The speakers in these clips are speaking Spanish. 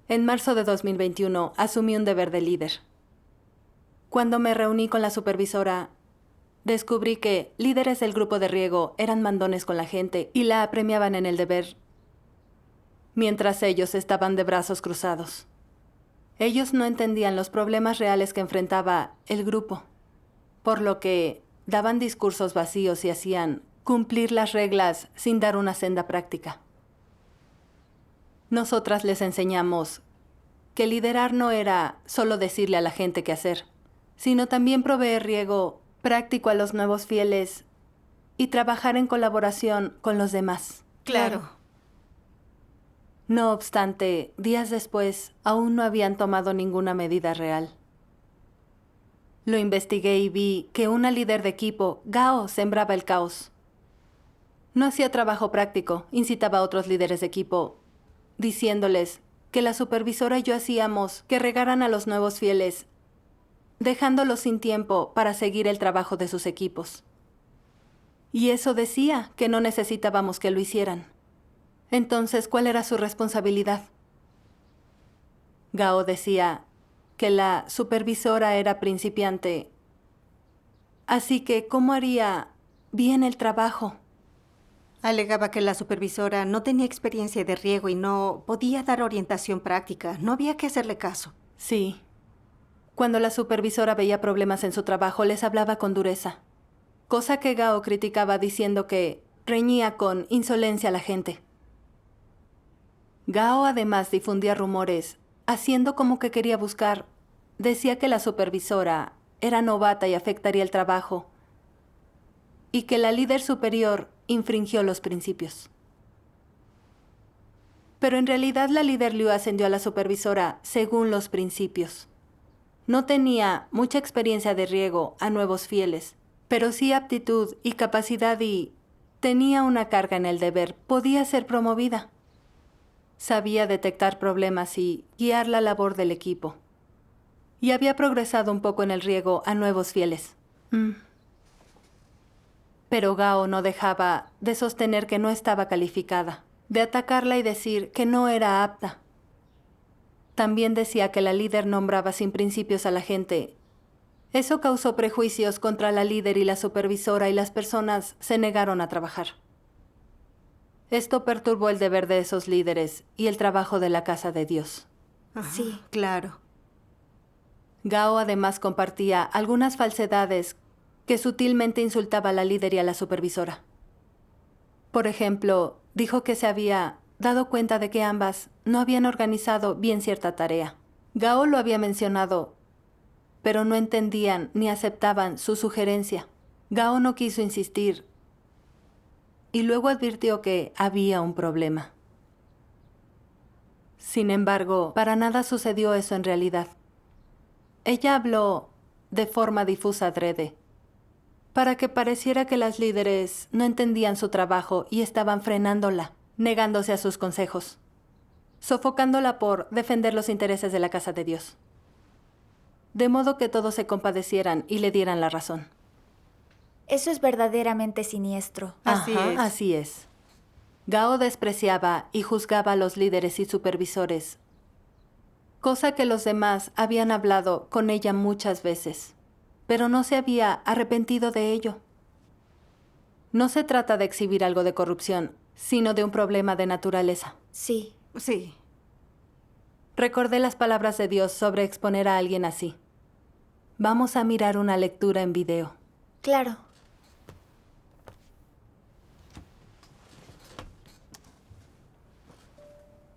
En marzo de 2021 asumí un deber de líder. Cuando me reuní con la supervisora, descubrí que líderes del grupo de riego eran mandones con la gente y la apremiaban en el deber, mientras ellos estaban de brazos cruzados. Ellos no entendían los problemas reales que enfrentaba el grupo, por lo que daban discursos vacíos y hacían cumplir las reglas sin dar una senda práctica. Nosotras les enseñamos que liderar no era solo decirle a la gente qué hacer, sino también proveer riego práctico a los nuevos fieles y trabajar en colaboración con los demás. Claro. No obstante, días después, aún no habían tomado ninguna medida real. Lo investigué y vi que una líder de equipo, Gao, sembraba el caos. No hacía trabajo práctico, incitaba a otros líderes de equipo, diciéndoles que la supervisora y yo hacíamos que regaran a los nuevos fieles, dejándolos sin tiempo para seguir el trabajo de sus equipos. Y eso decía que no necesitábamos que lo hicieran. Entonces, ¿cuál era su responsabilidad? Gao decía que la supervisora era principiante, así que ¿cómo haría bien el trabajo? Alegaba que la supervisora no tenía experiencia de riego y no podía dar orientación práctica. No había que hacerle caso. Sí. Cuando la supervisora veía problemas en su trabajo, les hablaba con dureza, cosa que Gao criticaba diciendo que reñía con insolencia a la gente. Gao además difundía rumores, haciendo como que quería buscar. Decía que la supervisora era novata y afectaría el trabajo, y que la líder superior infringió los principios. Pero en realidad la líder Liu ascendió a la supervisora según los principios. No tenía mucha experiencia de riego a nuevos fieles, pero sí aptitud y capacidad y tenía una carga en el deber. Podía ser promovida. Sabía detectar problemas y guiar la labor del equipo. Y había progresado un poco en el riego a nuevos fieles. Pero Gao no dejaba de sostener que no estaba calificada, de atacarla y decir que no era apta. También decía que la líder nombraba sin principios a la gente. Eso causó prejuicios contra la líder y la supervisora y las personas se negaron a trabajar. Esto perturbó el deber de esos líderes y el trabajo de la casa de Dios. Sí, claro. Gao además compartía algunas falsedades que sutilmente insultaba a la líder y a la supervisora. Por ejemplo, dijo que se había dado cuenta de que ambas no habían organizado bien cierta tarea. Gao lo había mencionado, pero no entendían ni aceptaban su sugerencia. Gao no quiso insistir y luego advirtió que había un problema. Sin embargo, para nada sucedió eso en realidad. Ella habló de forma difusa adrede, para que pareciera que las líderes no entendían su trabajo y estaban frenándola, negándose a sus consejos, sofocándola por defender los intereses de la casa de Dios, de modo que todos se compadecieran y le dieran la razón. Eso es verdaderamente siniestro. Así es. Gao despreciaba y juzgaba a los líderes y supervisores, cosa que los demás habían hablado con ella muchas veces, pero no se había arrepentido de ello. No se trata de exhibir algo de corrupción, sino de un problema de naturaleza. Sí. Sí. Recordé las palabras de Dios sobre exponer a alguien así. Vamos a mirar una lectura en video. Claro.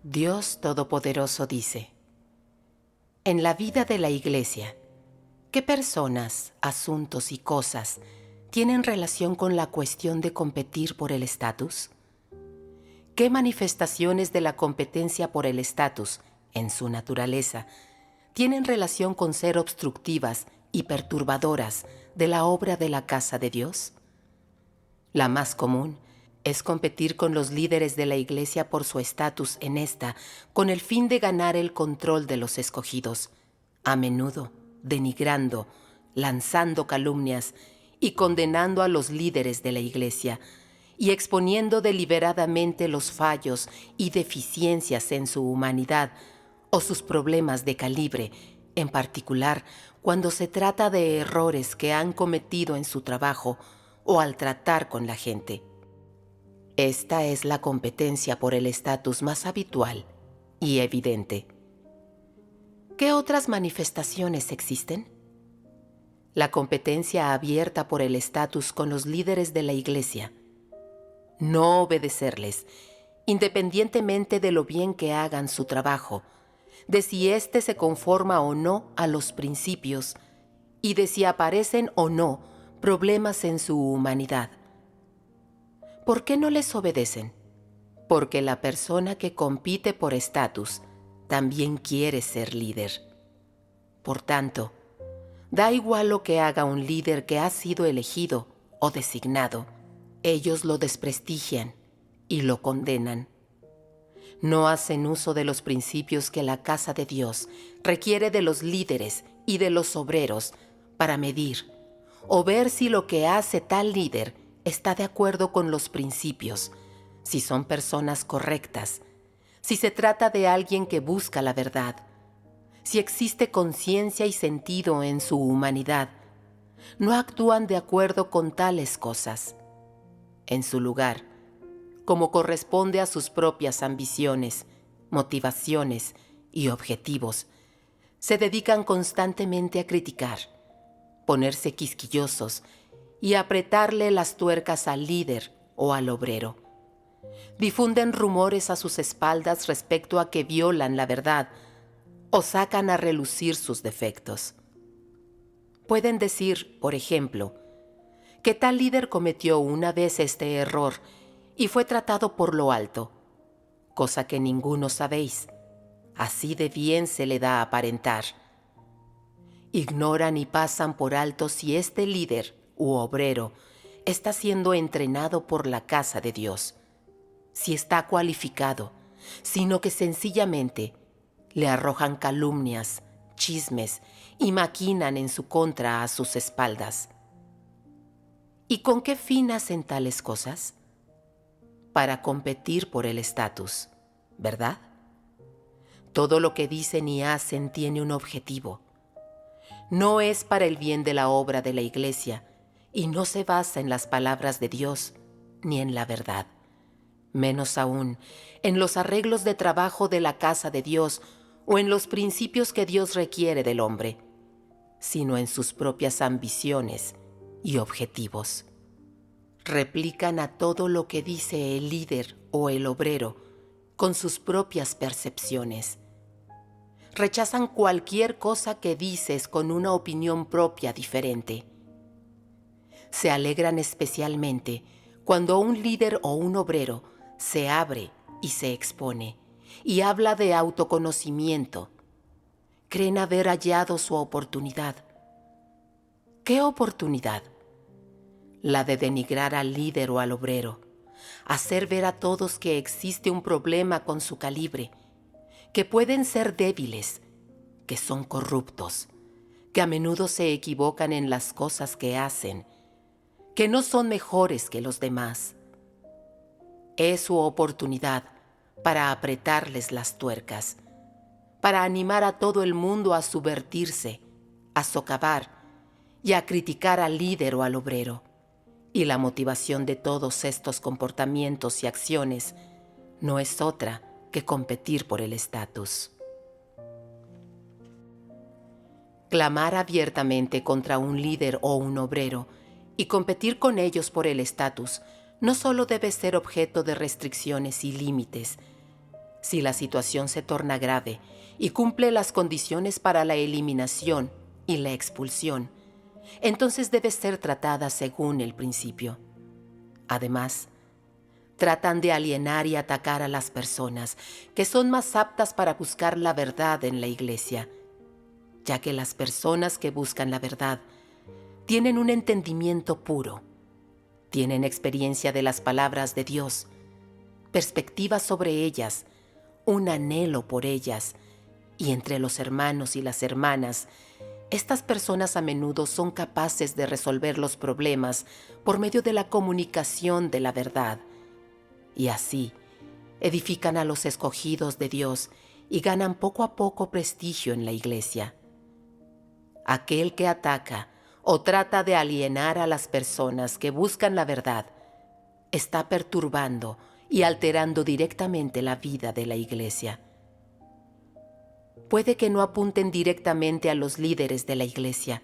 Dios Todopoderoso dice: en la vida de la Iglesia, ¿qué personas, asuntos y cosas tienen relación con la cuestión de competir por el estatus? ¿Qué manifestaciones de la competencia por el estatus, en su naturaleza, tienen relación con ser obstructivas y perturbadoras de la obra de la casa de Dios? La más común es competir con los líderes de la Iglesia por su estatus en esta, con el fin de ganar el control de los escogidos, a menudo denigrando, lanzando calumnias y condenando a los líderes de la Iglesia, y exponiendo deliberadamente los fallos y deficiencias en su humanidad, o sus problemas de calibre, en particular cuando se trata de errores que han cometido en su trabajo o al tratar con la gente. Esta es la competencia por el estatus más habitual y evidente. ¿Qué otras manifestaciones existen? La competencia abierta por el estatus con los líderes de la iglesia. No obedecerles, independientemente de lo bien que hagan su trabajo, de si éste se conforma o no a los principios y de si aparecen o no problemas en su humanidad. ¿Por qué no les obedecen? Porque la persona que compite por estatus también quiere ser líder. Por tanto, da igual lo que haga un líder que ha sido elegido o designado, ellos lo desprestigian y lo condenan. No hacen uso de los principios que la casa de Dios requiere de los líderes y de los obreros para medir o ver si lo que hace tal líder está de acuerdo con los principios, si son personas correctas, si se trata de alguien que busca la verdad, si existe conciencia y sentido en su humanidad. No actúan de acuerdo con tales cosas. En su lugar, como corresponde a sus propias ambiciones, motivaciones y objetivos, se dedican constantemente a criticar, ponerse quisquillosos y apretarle las tuercas al líder o al obrero. Difunden rumores a sus espaldas respecto a que violan la verdad o sacan a relucir sus defectos. Pueden decir, por ejemplo, que tal líder cometió una vez este error y fue tratado por lo alto, cosa que ninguno sabéis. Así de bien se le da a aparentar. Ignoran y pasan por alto si este líder u obrero está siendo entrenado por la casa de Dios, si está cualificado, sino que sencillamente le arrojan calumnias, chismes y maquinan en su contra a sus espaldas. ¿Y con qué fin hacen tales cosas? Para competir por el estatus, ¿verdad? Todo lo que dicen y hacen tiene un objetivo. No es para el bien de la obra de la iglesia y no se basa en las palabras de Dios ni en la verdad. Menos aún en los arreglos de trabajo de la casa de Dios o en los principios que Dios requiere del hombre, sino en sus propias ambiciones y objetivos. Replican a todo lo que dice el líder o el obrero con sus propias percepciones. Rechazan cualquier cosa que dices con una opinión propia diferente. Se alegran especialmente cuando un líder o un obrero se abre y se expone y habla de autoconocimiento. Creen haber hallado su oportunidad. ¿Qué oportunidad? La de denigrar al líder o al obrero, hacer ver a todos que existe un problema con su calibre, que pueden ser débiles, que son corruptos, que a menudo se equivocan en las cosas que hacen, que no son mejores que los demás. Es su oportunidad para apretarles las tuercas, para animar a todo el mundo a subvertirse, a socavar y a criticar al líder o al obrero. Y la motivación de todos estos comportamientos y acciones no es otra que competir por el estatus. Clamar abiertamente contra un líder o un obrero y competir con ellos por el estatus no solo debe ser objeto de restricciones y límites. Si la situación se torna grave y cumple las condiciones para la eliminación y la expulsión, entonces debe ser tratada según el principio. Además, tratan de alienar y atacar a las personas que son más aptas para buscar la verdad en la iglesia, ya que las personas que buscan la verdad tienen un entendimiento puro, tienen experiencia de las palabras de Dios, perspectiva sobre ellas, un anhelo por ellas, y entre los hermanos y las hermanas, estas personas a menudo son capaces de resolver los problemas por medio de la comunicación de la verdad, y así edifican a los escogidos de Dios y ganan poco a poco prestigio en la iglesia. Aquel que ataca o trata de alienar a las personas que buscan la verdad está perturbando y alterando directamente la vida de la iglesia. Puede que no apunten directamente a los líderes de la iglesia,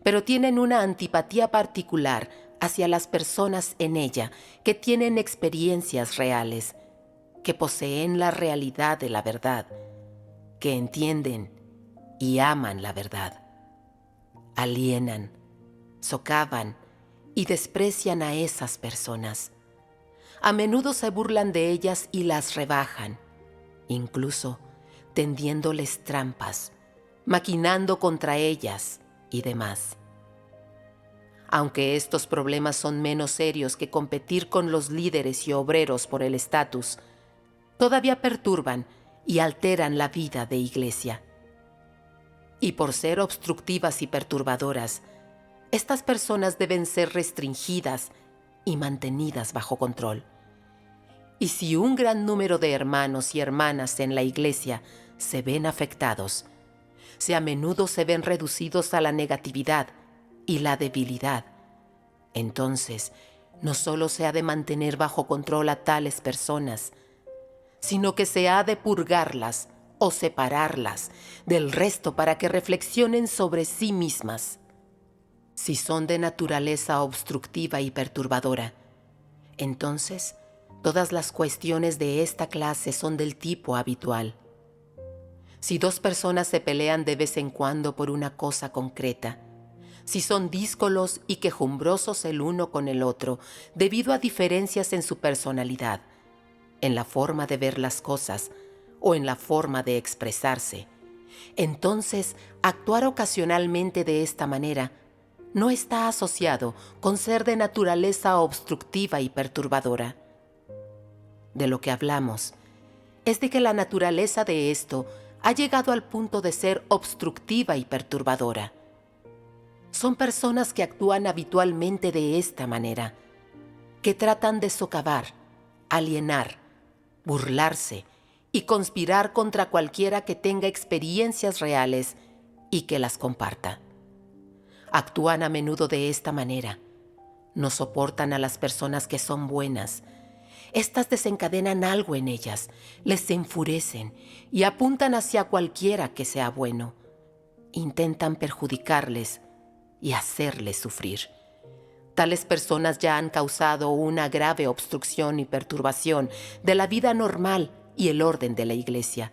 pero tienen una antipatía particular hacia las personas en ella que tienen experiencias reales, que poseen la realidad de la verdad, que entienden y aman la verdad. Alienan, socavan y desprecian a esas personas. A menudo se burlan de ellas y las rebajan, incluso tendiéndoles trampas, maquinando contra ellas y demás. Aunque estos problemas son menos serios que competir con los líderes y obreros por el estatus, todavía perturban y alteran la vida de iglesia. Y por ser obstructivas y perturbadoras, estas personas deben ser restringidas y mantenidas bajo control. Y si un gran número de hermanos y hermanas en la iglesia se ven afectados, si a menudo se ven reducidos a la negatividad y la debilidad, entonces no solo se ha de mantener bajo control a tales personas, sino que se ha de purgarlas o separarlas del resto para que reflexionen sobre sí mismas. Si son de naturaleza obstructiva y perturbadora, entonces todas las cuestiones de esta clase son del tipo habitual. Si dos personas se pelean de vez en cuando por una cosa concreta, si son díscolos y quejumbrosos el uno con el otro debido a diferencias en su personalidad, en la forma de ver las cosas o en la forma de expresarse, entonces actuar ocasionalmente de esta manera no está asociado con ser de naturaleza obstructiva y perturbadora. De lo que hablamos es de que la naturaleza de esto ha llegado al punto de ser obstructiva y perturbadora. Son personas que actúan habitualmente de esta manera, que tratan de socavar, alienar, burlarse y conspirar contra cualquiera que tenga experiencias reales y que las comparta. Actúan a menudo de esta manera. No soportan a las personas que son buenas. Estas desencadenan algo en ellas, les enfurecen y apuntan hacia cualquiera que sea bueno. Intentan perjudicarles y hacerles sufrir. Tales personas ya han causado una grave obstrucción y perturbación de la vida normal y el orden de la iglesia,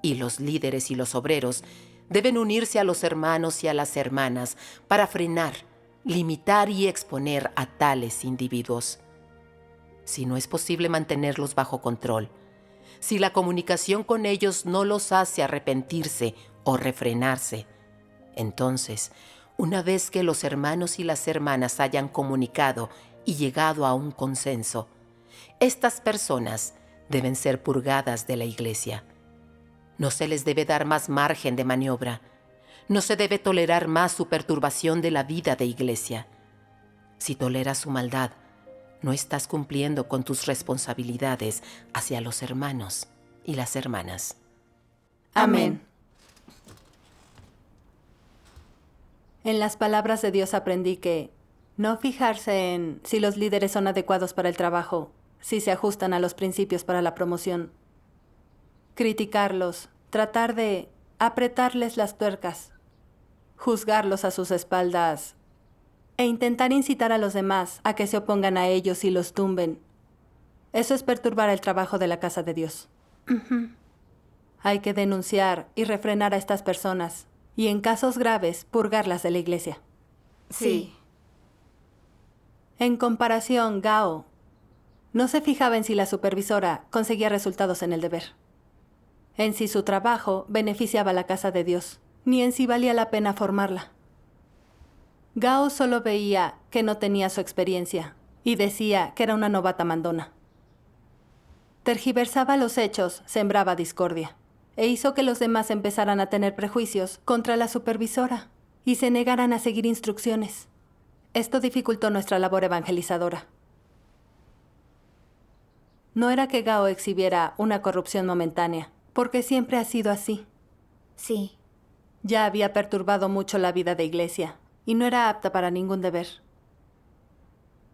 y los líderes y los obreros deben unirse a los hermanos y a las hermanas para frenar, limitar y exponer a tales individuos. Si no es posible mantenerlos bajo control, si la comunicación con ellos no los hace arrepentirse o refrenarse, entonces, una vez que los hermanos y las hermanas hayan comunicado y llegado a un consenso, estas personas deben ser purgadas de la iglesia. No se les debe dar más margen de maniobra. No se debe tolerar más su perturbación de la vida de iglesia. Si toleras su maldad, no estás cumpliendo con tus responsabilidades hacia los hermanos y las hermanas. Amén. En las palabras de Dios aprendí que no fijarse en si los líderes son adecuados para el trabajo, si se ajustan a los principios para la promoción. Criticarlos, tratar de apretarles las tuercas, juzgarlos a sus espaldas e intentar incitar a los demás a que se opongan a ellos y los tumben. Eso es perturbar el trabajo de la casa de Dios. Hay que denunciar y refrenar a estas personas y en casos graves purgarlas de la iglesia. Sí. En comparación, Gao no se fijaba en si la supervisora conseguía resultados en el deber, en si su trabajo beneficiaba a la casa de Dios, ni en si valía la pena formarla. Gao solo veía que no tenía su experiencia y decía que era una novata mandona. Tergiversaba los hechos, sembraba discordia e hizo que los demás empezaran a tener prejuicios contra la supervisora y se negaran a seguir instrucciones. Esto dificultó nuestra labor evangelizadora. No era que Gao exhibiera una corrupción momentánea, porque siempre ha sido así. Sí. Ya había perturbado mucho la vida de iglesia y no era apta para ningún deber.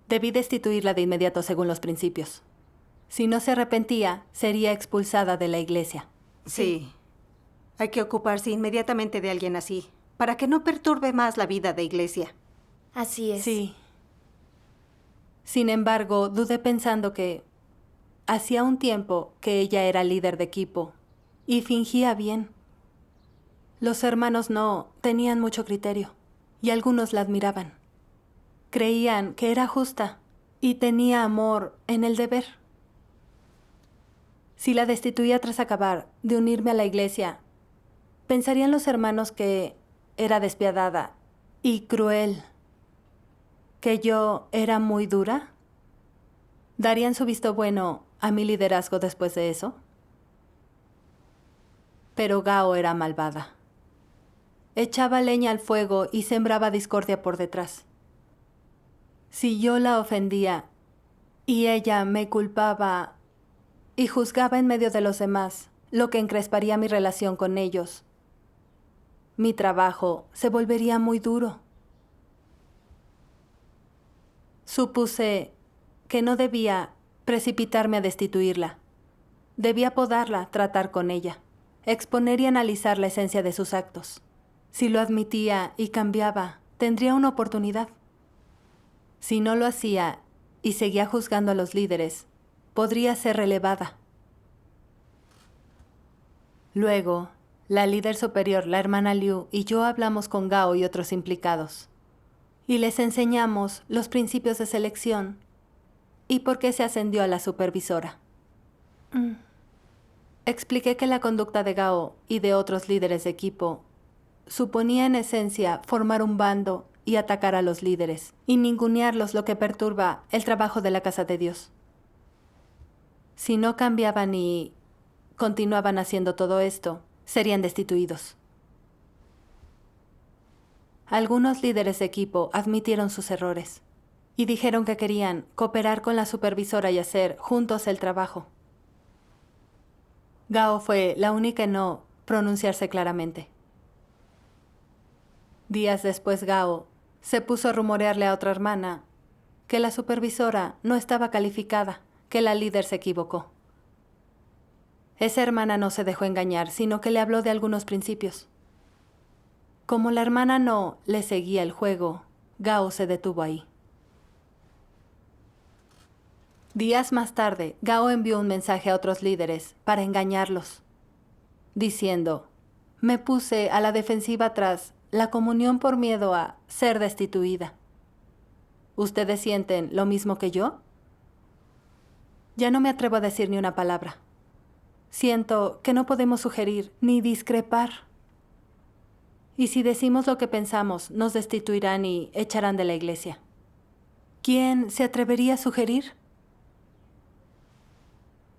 Debí destituirla de inmediato según los principios. Si no se arrepentía, sería expulsada de la iglesia. Sí. Hay que ocuparse inmediatamente de alguien así, para que no perturbe más la vida de iglesia. Así es. Sí. Sin embargo, dudé pensando que hacía un tiempo que ella era líder de equipo y fingía bien. Los hermanos no tenían mucho criterio y algunos la admiraban. Creían que era justa y tenía amor en el deber. Si la destituía tras acabar de unirme a la iglesia, pensarían los hermanos que era despiadada y cruel, que yo era muy dura. ¿Darían su visto bueno a mi liderazgo después de eso? Pero Gao era malvada. Echaba leña al fuego y sembraba discordia por detrás. Si yo la ofendía y ella me culpaba y juzgaba en medio de los demás, lo que encresparía mi relación con ellos, mi trabajo se volvería muy duro. Supuse que no debía precipitarme a destituirla. Debía podarla, tratar con ella, exponer y analizar la esencia de sus actos. Si lo admitía y cambiaba, tendría una oportunidad. Si no lo hacía y seguía juzgando a los líderes, podría ser relevada. Luego, la líder superior, la hermana Liu, y yo hablamos con Gao y otros implicados. Y les enseñamos los principios de selección y por qué se ascendió a la supervisora. Expliqué que la conducta de Gao y de otros líderes de equipo suponía en esencia formar un bando y atacar a los líderes, y ningunearlos, lo que perturba el trabajo de la casa de Dios. Si no cambiaban y continuaban haciendo todo esto, serían destituidos. Algunos líderes de equipo admitieron sus errores y dijeron que querían cooperar con la supervisora y hacer juntos el trabajo. Gao fue la única en no pronunciarse claramente. Días después, Gao se puso a rumorearle a otra hermana que la supervisora no estaba calificada, que la líder se equivocó. Esa hermana no se dejó engañar, sino que le habló de algunos principios. Como la hermana no le seguía el juego, Gao se detuvo ahí. Días más tarde, Gao envió un mensaje a otros líderes para engañarlos, diciendo: me puse a la defensiva tras la comunión por miedo a ser destituida. ¿Ustedes sienten lo mismo que yo? Ya no me atrevo a decir ni una palabra. Siento que no podemos sugerir ni discrepar. Y si decimos lo que pensamos, nos destituirán y echarán de la iglesia. ¿Quién se atrevería a sugerir?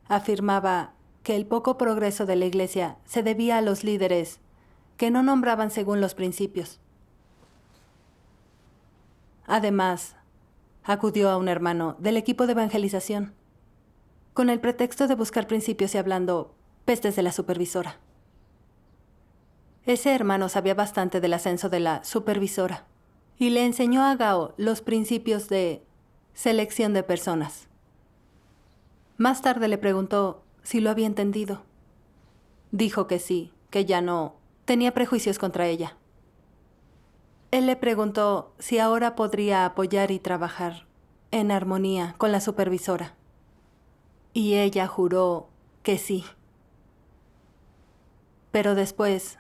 Afirmaba que el poco progreso de la iglesia se debía a los líderes que no nombraban según los principios. Además, acudió a un hermano del equipo de evangelización, con el pretexto de buscar principios y hablando pestes de la supervisora. Ese hermano sabía bastante del ascenso de la supervisora y le enseñó a Gao los principios de selección de personas. Más tarde le preguntó si lo había entendido. Dijo que sí, que ya no tenía prejuicios contra ella. Él le preguntó si ahora podría apoyar y trabajar en armonía con la supervisora. Y ella juró que sí. Pero después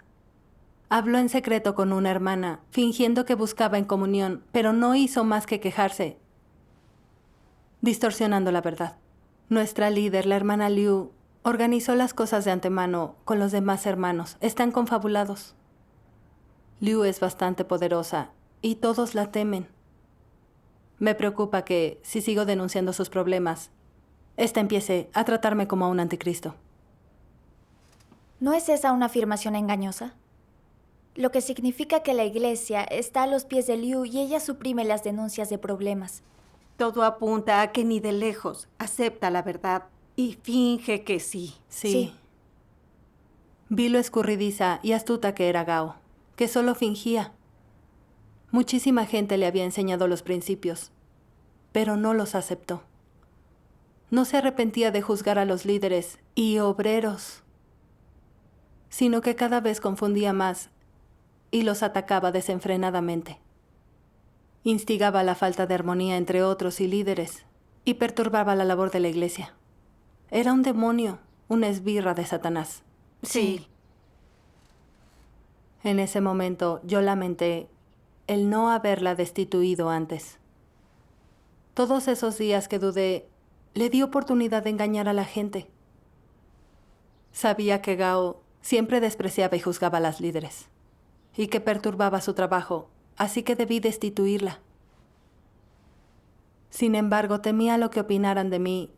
habló en secreto con una hermana, fingiendo que buscaba en comunión, pero no hizo más que quejarse, distorsionando la verdad. Nuestra líder, la hermana Liu, organizó las cosas de antemano con los demás hermanos. Están confabulados. Liu es bastante poderosa y todos la temen. Me preocupa que, si sigo denunciando sus problemas, esta empiece a tratarme como a un anticristo. ¿No es esa una afirmación engañosa? Lo que significa que la iglesia está a los pies de Liu y ella suprime las denuncias de problemas. Todo apunta a que ni de lejos acepta la verdad y finge que sí. Sí. Vi lo escurridiza y astuta que era Gao, que solo fingía. Muchísima gente le había enseñado los principios, pero no los aceptó. No se arrepentía de juzgar a los líderes y obreros, sino que cada vez confundía más y los atacaba desenfrenadamente. Instigaba la falta de armonía entre otros y líderes y perturbaba la labor de la iglesia. Era un demonio, una esbirra de Satanás. Sí. En ese momento yo lamenté el no haberla destituido antes. Todos esos días que dudé, le di oportunidad de engañar a la gente. Sabía que Gao siempre despreciaba y juzgaba a las líderes, y que perturbaba su trabajo, así que debí destituirla. Sin embargo, temía lo que opinaran de mí,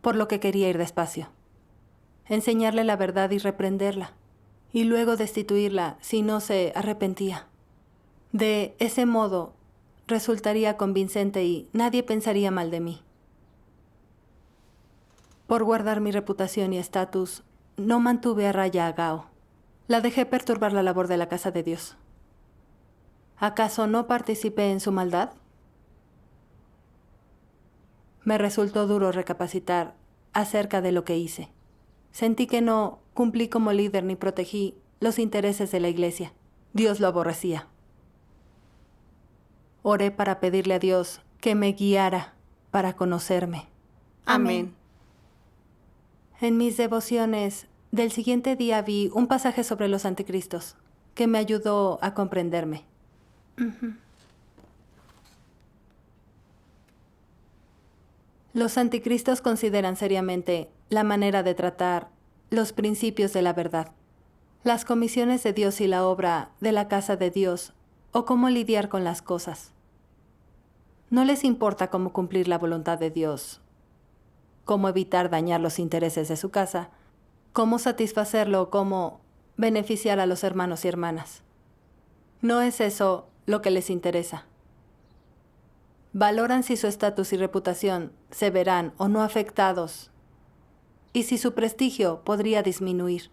por lo que quería ir despacio. Enseñarle la verdad y reprenderla, y luego destituirla si no se arrepentía. De ese modo, resultaría convincente y nadie pensaría mal de mí. Por guardar mi reputación y estatus, no mantuve a raya a Gao. La dejé perturbar la labor de la casa de Dios. ¿Acaso no participé en su maldad? Me resultó duro recapacitar acerca de lo que hice. Sentí que no cumplí como líder ni protegí los intereses de la iglesia. Dios lo aborrecía. Oré para pedirle a Dios que me guiara para conocerme. Amén. En mis devociones del siguiente día vi un pasaje sobre los anticristos que me ayudó a comprenderme. Los anticristos consideran seriamente la manera de tratar los principios de la verdad, las comisiones de Dios y la obra de la casa de Dios, o cómo lidiar con las cosas. No les importa cómo cumplir la voluntad de Dios, cómo evitar dañar los intereses de su casa, cómo satisfacerlo o cómo beneficiar a los hermanos y hermanas. No es eso lo que les interesa. Valoran si su estatus y reputación se verán o no afectados y si su prestigio podría disminuir.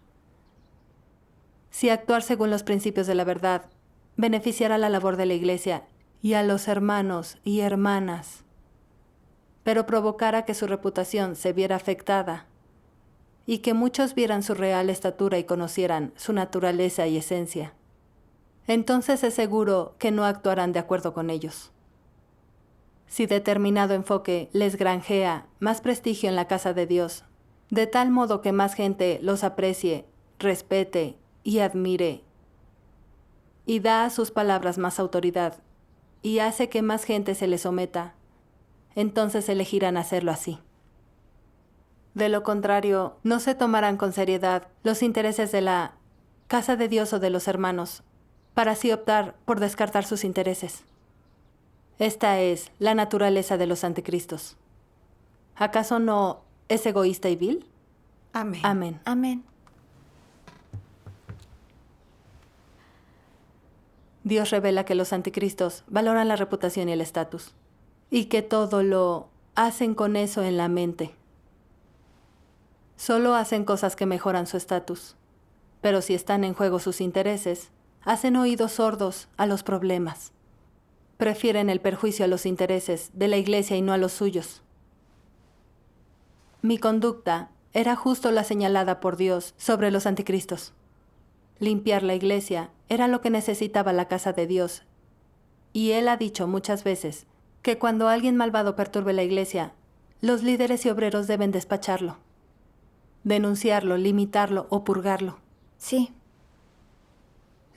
Si actuar según los principios de la verdad beneficiará la labor de la iglesia y a los hermanos y hermanas, pero provocara que su reputación se viera afectada y que muchos vieran su real estatura y conocieran su naturaleza y esencia, entonces es seguro que no actuarán de acuerdo con ellos. Si determinado enfoque les granjea más prestigio en la casa de Dios, de tal modo que más gente los aprecie, respete y admire, y da a sus palabras más autoridad, y hace que más gente se les someta, entonces elegirán hacerlo así. De lo contrario, no se tomarán con seriedad los intereses de la casa de Dios o de los hermanos, para así optar por descartar sus intereses. Esta es la naturaleza de los anticristos. ¿Acaso no es egoísta y vil? Amén. Amén. Amén. Dios revela que los anticristos valoran la reputación y el estatus, y que todo lo hacen con eso en la mente. Solo hacen cosas que mejoran su estatus, pero si están en juego sus intereses, hacen oídos sordos a los problemas. Prefieren el perjuicio a los intereses de la iglesia y no a los suyos. Mi conducta era justo la señalada por Dios sobre los anticristos. Limpiar la iglesia era lo que necesitaba la casa de Dios, y Él ha dicho muchas veces que cuando alguien malvado perturbe la iglesia, los líderes y obreros deben despacharlo, denunciarlo, limitarlo o purgarlo. Sí.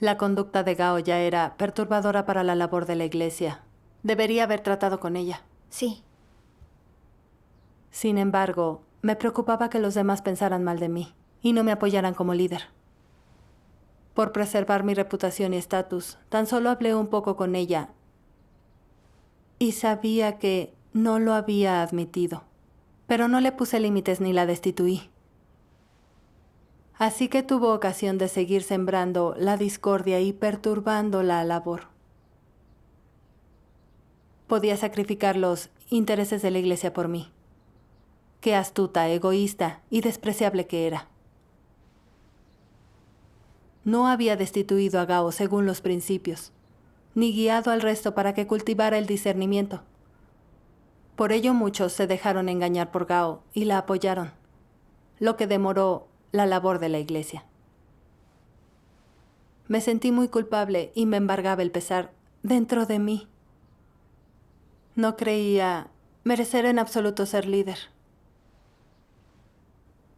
La conducta de Gao ya era perturbadora para la labor de la iglesia. Debería haber tratado con ella. Sí. Sin embargo, me preocupaba que los demás pensaran mal de mí y no me apoyaran como líder. Por preservar mi reputación y estatus, tan solo hablé un poco con ella y sabía que no lo había admitido, pero no le puse límites ni la destituí. Así que tuvo ocasión de seguir sembrando la discordia y perturbando la labor. Podía sacrificar los intereses de la iglesia por mí. Qué astuta, egoísta y despreciable que era. no había destituido a Gao según los principios, ni guiado al resto para que cultivara el discernimiento. Por ello muchos se dejaron engañar por Gao y la apoyaron, lo que demoró la labor de la iglesia. Me sentí muy culpable y me embargaba el pesar dentro de mí. No creía merecer en absoluto ser líder.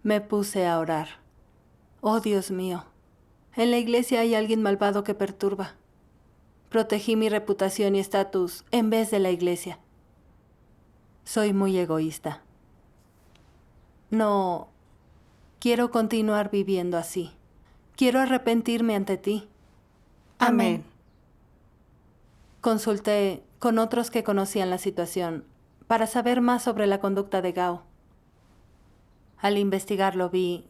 Me puse a orar. Oh, Dios mío, en la iglesia hay alguien malvado que perturba. Protegí mi reputación y estatus en vez de la iglesia. Soy muy egoísta. No quiero continuar viviendo así. Quiero arrepentirme ante ti. Amén. Consulté con otros que conocían la situación para saber más sobre la conducta de Gao. Al investigarlo vi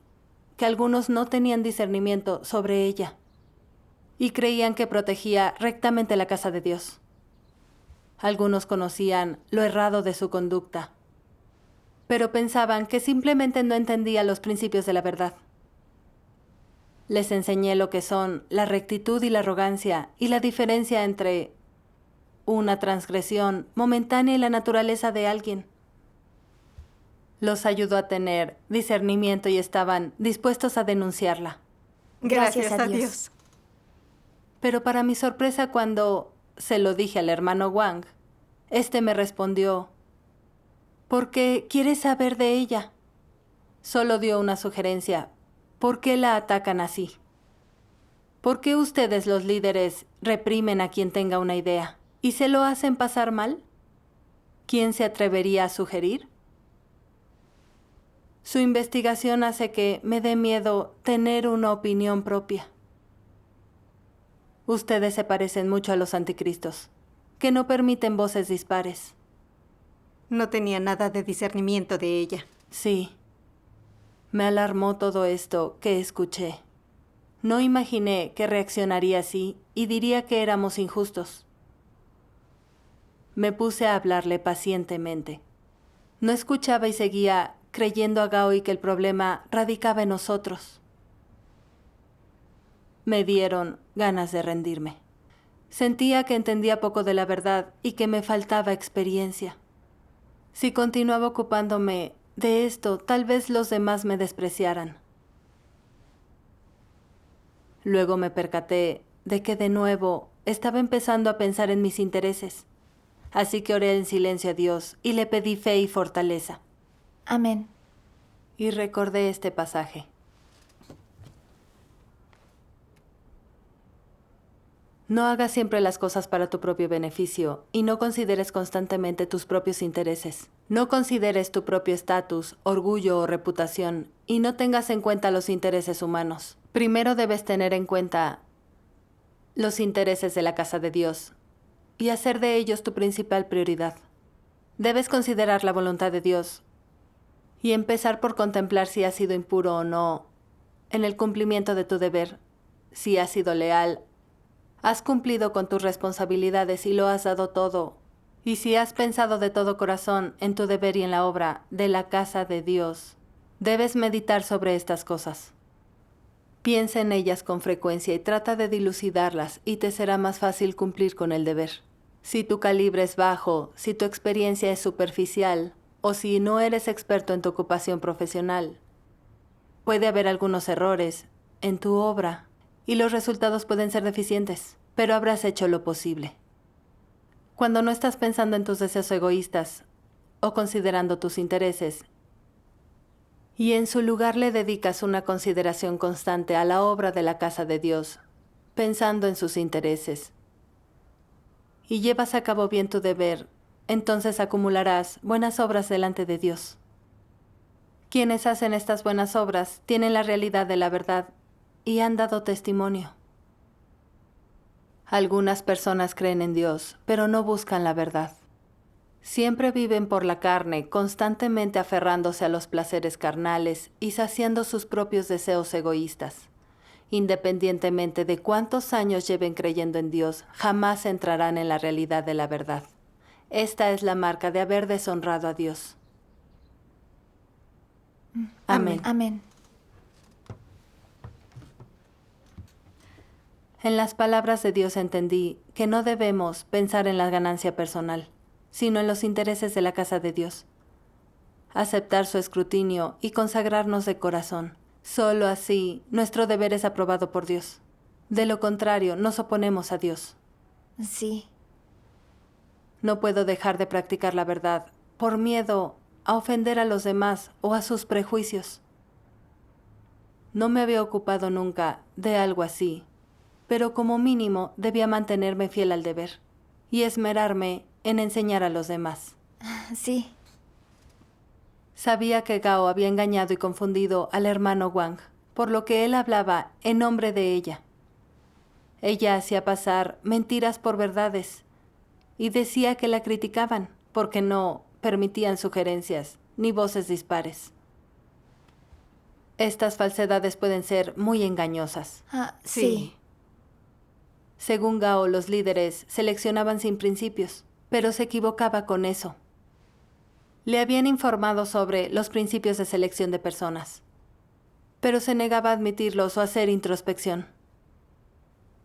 que algunos no tenían discernimiento sobre ella y creían que protegía rectamente la casa de Dios. Algunos conocían lo errado de su conducta, pero pensaban que simplemente no entendía los principios de la verdad. Les enseñé lo que son la rectitud y la arrogancia y la diferencia entre una transgresión momentánea y la naturaleza de alguien. Los ayudó a tener discernimiento y estaban dispuestos a denunciarla. Gracias a Dios. Pero para mi sorpresa, cuando se lo dije al hermano Wang, este me respondió, ¿por qué quieres saber de ella? Solo dio una sugerencia. ¿Por qué la atacan así? ¿Por qué ustedes, los líderes, reprimen a quien tenga una idea y se lo hacen pasar mal? ¿Quién se atrevería a sugerir? Su investigación hace que me dé miedo tener una opinión propia. Ustedes se parecen mucho a los anticristos, que no permiten voces dispares. No tenía nada de discernimiento de ella. Sí. Me alarmó todo esto que escuché. No imaginé que reaccionaría así y diría que éramos injustos. Me puse a hablarle pacientemente. No escuchaba y seguía creyendo a Gao y que el problema radicaba en nosotros. Me dieron ganas de rendirme. Sentía que entendía poco de la verdad y que me faltaba experiencia. Si continuaba ocupándome de esto, tal vez los demás me despreciaran. Luego me percaté de que de nuevo estaba empezando a pensar en mis intereses. Así que oré en silencio a Dios y le pedí fe y fortaleza. Amén. Y recordé este pasaje. No hagas siempre las cosas para tu propio beneficio y no consideres constantemente tus propios intereses. No consideres tu propio estatus, orgullo o reputación y no tengas en cuenta los intereses humanos. Primero debes tener en cuenta los intereses de la casa de Dios y hacer de ellos tu principal prioridad. Debes considerar la voluntad de Dios y empezar por contemplar si has sido impuro o no en el cumplimiento de tu deber, si has sido leal, has cumplido con tus responsabilidades y lo has dado todo, y si has pensado de todo corazón en tu deber y en la obra de la casa de Dios. Debes meditar sobre estas cosas. Piensa en ellas con frecuencia y trata de dilucidarlas y te será más fácil cumplir con el deber. Si tu calibre es bajo, si tu experiencia es superficial, o si no eres experto en tu ocupación profesional, puede haber algunos errores en tu obra y los resultados pueden ser deficientes, pero habrás hecho lo posible. Cuando no estás pensando en tus deseos egoístas o considerando tus intereses, y en su lugar le dedicas una consideración constante a la obra de la casa de Dios, pensando en sus intereses, y llevas a cabo bien tu deber, entonces acumularás buenas obras delante de Dios. Quienes hacen estas buenas obras tienen la realidad de la verdad y han dado testimonio. Algunas personas creen en Dios, pero no buscan la verdad. Siempre viven por la carne, constantemente aferrándose a los placeres carnales y saciando sus propios deseos egoístas. Independientemente de cuántos años lleven creyendo en Dios, jamás entrarán en la realidad de la verdad. Esta es la marca de haber deshonrado a Dios. Amén. Amén. En las palabras de Dios entendí que no debemos pensar en la ganancia personal, sino en los intereses de la casa de Dios. Aceptar su escrutinio y consagrarnos de corazón. Solo así nuestro deber es aprobado por Dios. De lo contrario, nos oponemos a Dios. Sí. No puedo dejar de practicar la verdad por miedo a ofender a los demás o a sus prejuicios. No me había ocupado nunca de algo así, pero como mínimo debía mantenerme fiel al deber y esmerarme en enseñar a los demás. Sí. Sabía que Gao había engañado y confundido al hermano Wang, por lo que él hablaba en nombre de ella. Ella hacía pasar mentiras por verdades y decía que la criticaban porque no permitían sugerencias ni voces dispares. Estas falsedades pueden ser muy engañosas. Sí. Según Gao, los líderes seleccionaban sin principios, pero se equivocaba con eso. Le habían informado sobre los principios de selección de personas, pero se negaba a admitirlos o a hacer introspección.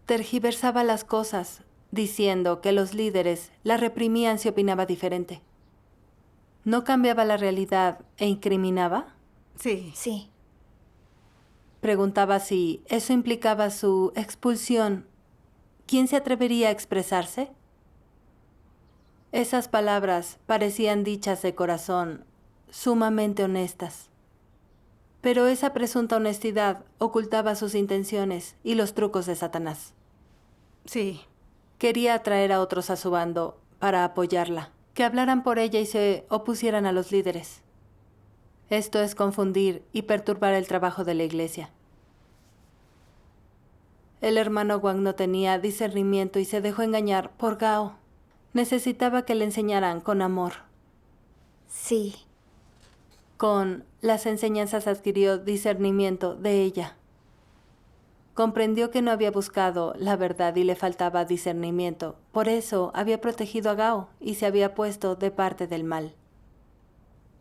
Tergiversaba las cosas, diciendo que los líderes la reprimían si opinaba diferente. ¿No cambiaba la realidad e incriminaba? Sí. Sí. Preguntaba si eso implicaba su expulsión. ¿Quién se atrevería a expresarse? Esas palabras parecían dichas de corazón, sumamente honestas. Pero esa presunta honestidad ocultaba sus intenciones y los trucos de Satanás. Sí. Quería atraer a otros a su bando para apoyarla, que hablaran por ella y se opusieran a los líderes. Esto es confundir y perturbar el trabajo de la iglesia. El hermano Wang no tenía discernimiento y se dejó engañar por Gao. Necesitaba que le enseñaran con amor. Sí. Con las enseñanzas adquirió discernimiento de ella. Comprendió que no había buscado la verdad y le faltaba discernimiento. Por eso había protegido a Gao y se había puesto de parte del mal.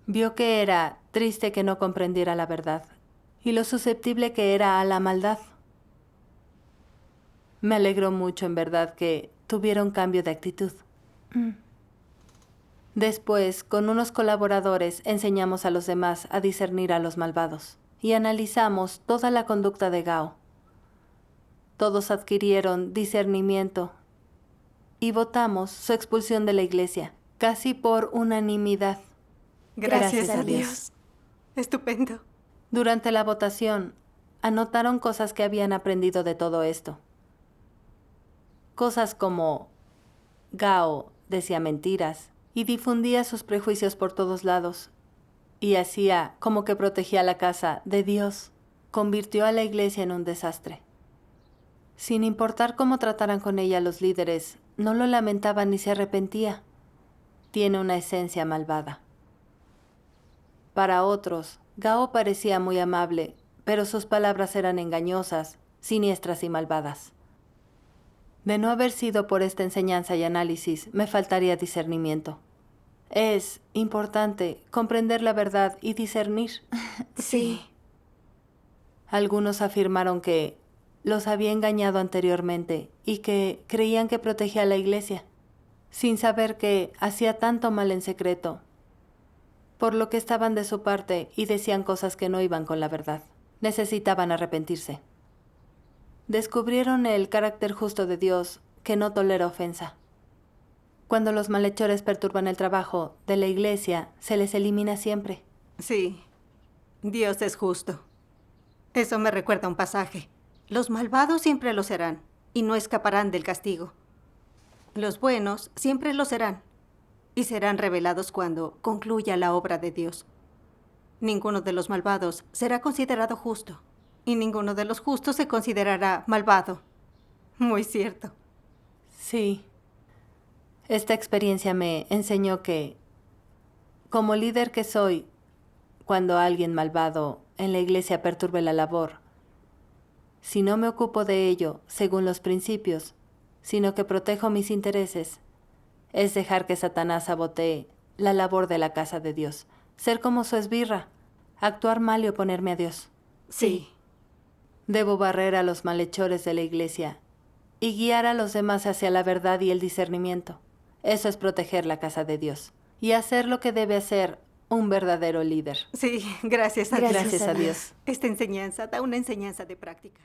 Vio que era triste que no comprendiera la verdad y lo susceptible que era a la maldad. Me alegró mucho, en verdad, que tuviera un cambio de actitud. Después, con unos colaboradores, enseñamos a los demás a discernir a los malvados y analizamos toda la conducta de Gao. Todos adquirieron discernimiento y votamos su expulsión de la iglesia, casi por unanimidad. Gracias a Dios. Estupendo. Durante la votación, anotaron cosas que habían aprendido de todo esto. Cosas como Gao decía mentiras y difundía sus prejuicios por todos lados y hacía como que protegía la casa de Dios. Convirtió a la iglesia en un desastre. Sin importar cómo trataran con ella los líderes, no lo lamentaba ni se arrepentía. Tiene una esencia malvada. Para otros, Gao parecía muy amable, pero sus palabras eran engañosas, siniestras y malvadas. De no haber sido por esta enseñanza y análisis, me faltaría discernimiento. Es importante comprender la verdad y discernir. Sí. Algunos afirmaron que los había engañado anteriormente y que creían que protegía a la iglesia, sin saber que hacía tanto mal en secreto, por lo que estaban de su parte y decían cosas que no iban con la verdad. Necesitaban arrepentirse. Descubrieron el carácter justo de Dios, que no tolera ofensa. Cuando los malhechores perturban el trabajo de la iglesia, se les elimina siempre. Sí. Dios es justo. Eso me recuerda a un pasaje. Los malvados siempre lo serán y no escaparán del castigo. Los buenos siempre lo serán y serán revelados cuando concluya la obra de Dios. Ninguno de los malvados será considerado justo y ninguno de los justos se considerará malvado. Muy cierto. Sí. Esta experiencia me enseñó que, como líder que soy, cuando alguien malvado en la iglesia perturbe la labor, si no me ocupo de ello según los principios, sino que protejo mis intereses, es dejar que Satanás sabotee la labor de la casa de Dios, ser como su esbirra, actuar mal y oponerme a Dios. Sí. Debo barrer a los malhechores de la iglesia y guiar a los demás hacia la verdad y el discernimiento. Eso es proteger la casa de Dios y hacer lo que debe hacer un verdadero líder. Sí, gracias a Dios. Gracias a Dios. Esta enseñanza da una enseñanza de práctica.